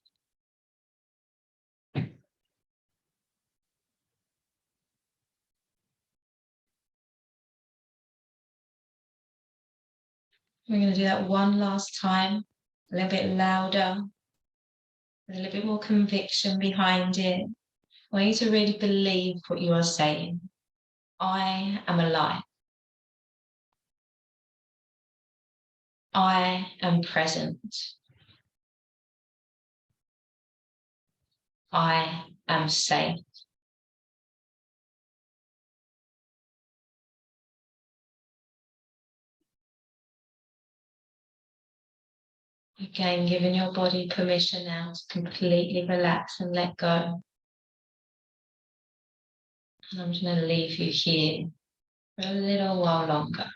We're going to do that one last time, a little bit louder, with a little bit more conviction behind it. I want you to really believe what you are saying. I am alive. I am present. I am safe. Again, giving your body permission now to completely relax and let go. And I'm just going to leave you here for a little while longer.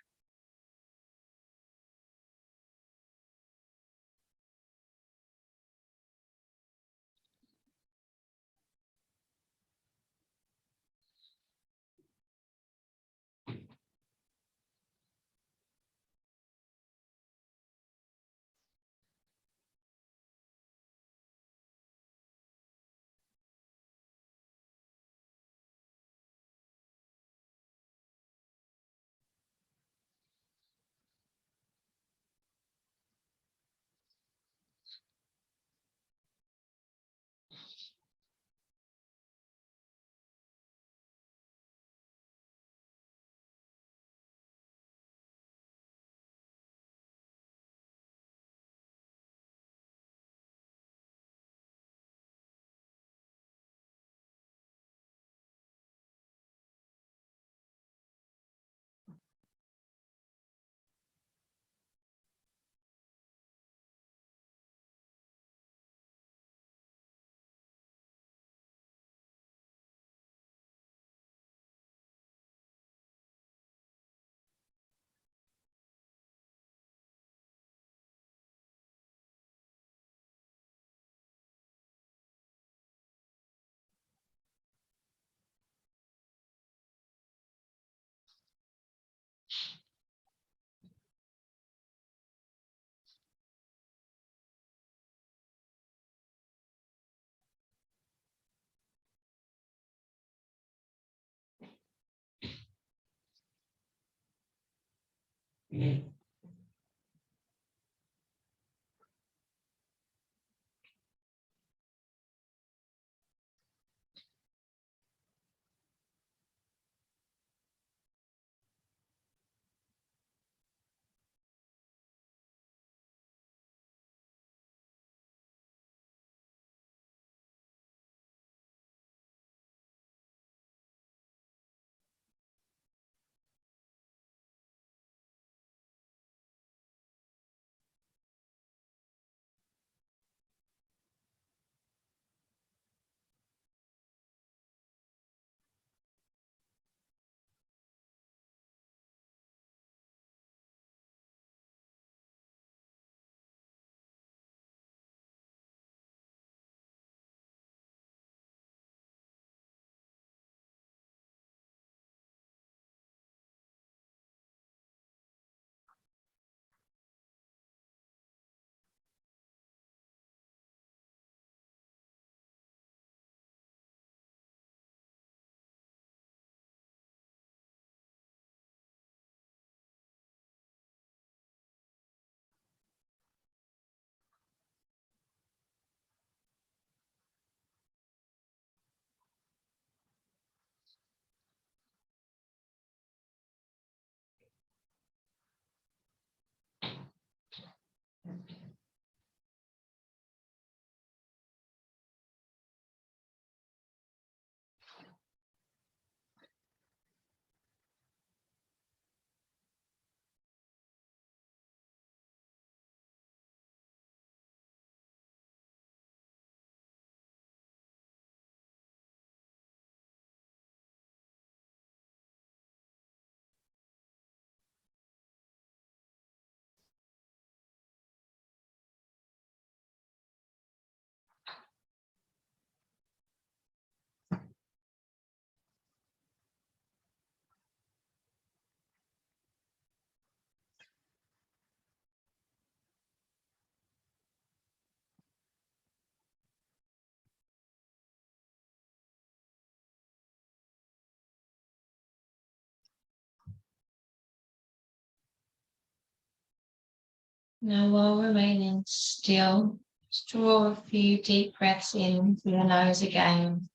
Now, while remaining still, just draw a few deep breaths in through the nose again,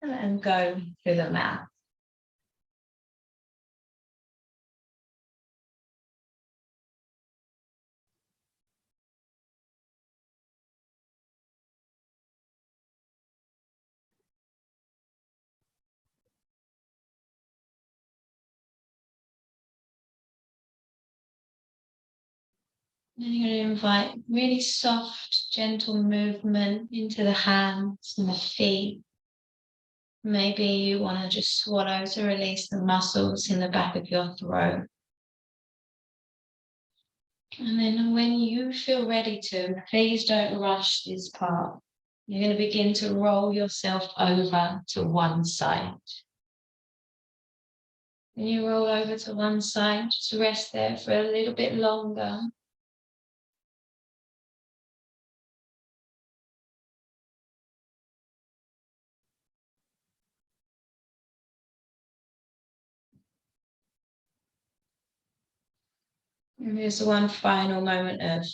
and then go through the mouth. Then you're going to invite really soft, gentle movement into the hands and the feet. Maybe you want to just swallow to release the muscles in the back of your throat. And then when you feel ready to, please don't rush this part. You're going to begin to roll yourself over to one side. When you roll over to one side, just rest there for a little bit longer. And here's one final moment of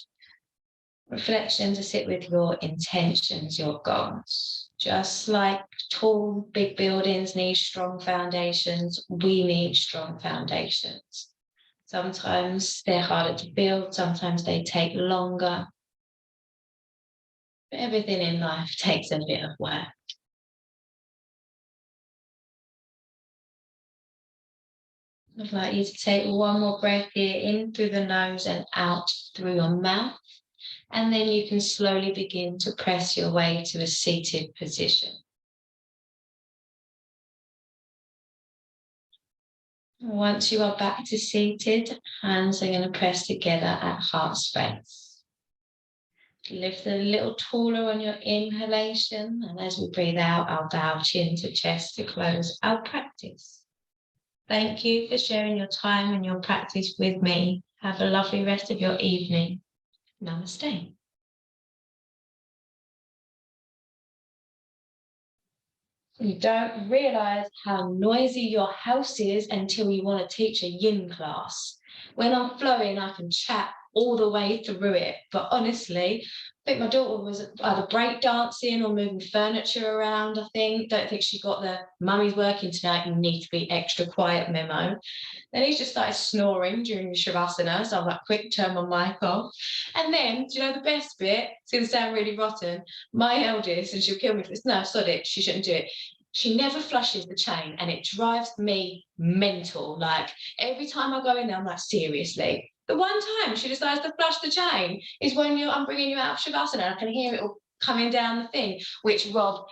reflection to sit with your intentions, your goals. Just like tall, big buildings need strong foundations, we need strong foundations. Sometimes they're harder to build, sometimes they take longer. But everything in life takes a bit of work. I'd like you to take one more breath here, in through the nose and out through your mouth. And then you can slowly begin to press your way to a seated position. Once you are back to seated, hands are going to press together at heart space. Lift a little taller on your inhalation, and as we breathe out, I'll bow chin to chest to close our practice. Thank you for sharing your time and your practice with me. Have a lovely rest of your evening. Namaste. You don't realise how noisy your house is until you want to teach a yin class. When I'm flowing, I can chat all the way through it. But honestly, I think my daughter was either break dancing or moving furniture around, I think. Don't think she got the mummy's working tonight, you need to be extra quiet memo. Then he just started snoring during the Shavasana. So I'm like, quick, turn my mic off. And then, do you know the best bit? It's going to sound really rotten. My eldest, and she'll kill me for this. No, sod it. She shouldn't do it. She never flushes the chain, and it drives me mental. Like, every time I go in there, I'm like, seriously. The one time she decides to flush the chain is when I'm bringing you out of Shavasana, and I can hear it all coming down the thing, which, Rob,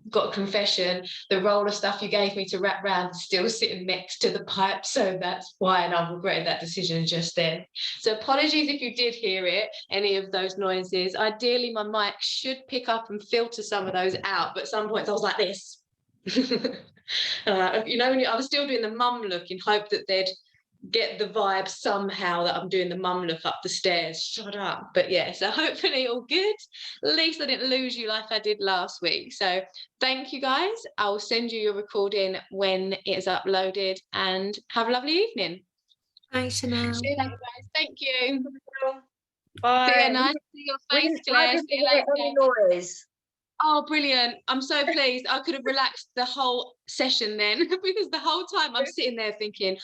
got a confession, the roll of stuff you gave me to wrap round is still sitting next to the pipe, so that's why, and I've regretted that decision just then. So apologies if you did hear it, any of those noises. Ideally, my mic should pick up and filter some of those out, but at some points I was like this. You know, I was still doing the mum look in hope that they'd get the vibe somehow that I'm doing the mum look up the stairs. Shut up. But yeah, so hopefully all good. At least I didn't lose you like I did last week. So thank you guys. I'll send you your recording when it is uploaded, and have a lovely evening. Thanks, Chanel. See you later, guys. Thank you. Bye. See you, nice to see your face, Claire. See you later. Noise. Oh, brilliant. I'm so pleased. I could have relaxed the whole session then, because the whole time I'm sitting there thinking,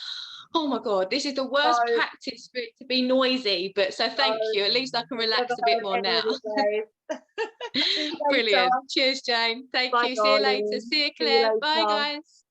oh my God, this is the worst practice for it to be noisy. But so thank you. At least I can relax a bit more now. Brilliant. Cheers, Jane. Thank you. See you later. See you, Claire. Bye, guys.